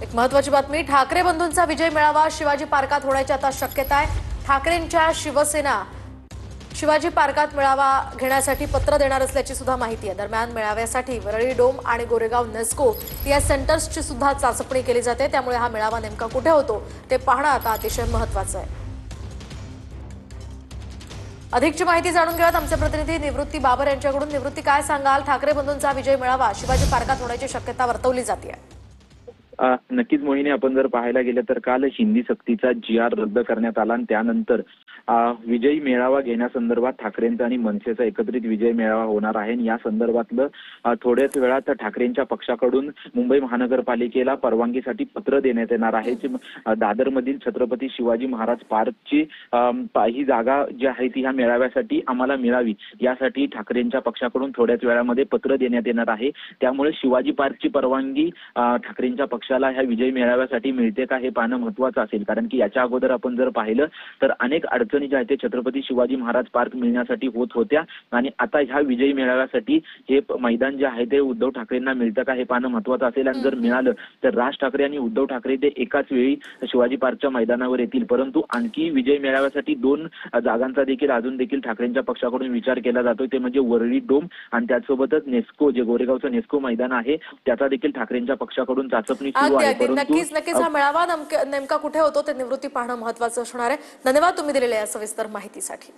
एक महत्त्वाची बातमी, ठाकरे बंधूंचा विजय मेळावा शिवाजी पार्कात होण्याची आता शक्यता आहे। ठाकरेंच्या शिवसेना शिवाजी पार्कात मेळावा घेण्यासाठी पत्र देणार असल्याची सुद्धा माहिती आहे। दरम्यान मेळाव्यासाठी वरळी डोम आणि गोरेगाव नेस्को या सेंटर्सची सुद्धा चाचपणी केली जाते, त्यामुळे हा मेळावा नेमका कुठे होतो ते पाहणं आता अतिशय महत्त्वाचं आहे। अधिकची माहिती जाणून घेऊयात आमचे प्रतिनिधी निवृत्ती बाबर यांच्याकडून। निवृत्ती, काय सांगाल? ठाकरे बंधूंचा विजय मेळावा शिवाजी पार्कात होण्याची शक्यता वर्तवली जाते। नक्कीच मोहिनी, आपण जर पाहायला गेलं तर काल हिंदी सक्तीचा GR रद्द करण्यात आला आणि त्यानंतर विजयी मेळावा घेण्यासंदर्भात ठाकरेंचा आणि मनसेचा एकत्रित विजय मेळावा होणार आहे। या संदर्भातलं थोड्याच वेळात ठाकरेंच्या पक्षाकडून मुंबई महानगरपालिकेला परवानगीसाठी पत्र देण्यात येणार आहे। दादरमधील छत्रपती शिवाजी महाराज पार्कची ही जागा जी आहे ती ह्या मेळाव्यासाठी आम्हाला मिळावी, यासाठी ठाकरेंच्या पक्षाकडून थोड्याच वेळामध्ये पत्र देण्यात येणार आहे। त्यामुळे शिवाजी पार्कची परवानगी ठाकरेंच्या पक्षाला ह्या विजय मेळाव्यासाठी मिळते का हे पाहणं महत्त्वाचं असेल, कारण की याच्या अगोदर आपण जर पाहिलं तर अनेक अडचणी ज्या आहेत ते छत्रपती शिवाजी महाराज पार्क मिळण्यासाठी होत होत्या आणि आता ह्या विजयी मेळाव्यासाठी हे मैदान जे आहे ते उद्धव ठाकरेंना मिळतं का हे पाहणं महत्त्वाचं असेल। आणि जर मिळालं तर राज ठाकरे आणि उद्धव ठाकरे ते एकाच वेळी शिवाजी पार्कच्या मैदानावर येतील। परंतु आणखी विजय मेळाव्यासाठी 2 जागांचा देखील अजून देखील ठाकरेंच्या पक्षाकडून विचार केला जातोय, ते म्हणजे वरळी डोम आणि त्याचसोबतच नेस्को, जे गोरेगावचं नेस्को मैदान आहे त्याचा देखील ठाकरेंच्या पक्षाकडून चाचपणी सुरू आहे। परंतु नक्कीच हा मेळावा नेमका कुठे होतो ते निवृत्ती पाहणं महत्त्वाचं असणार आहे। धन्यवाद तुम्ही दिलेल्या या सविस्तर माहितीसाठी।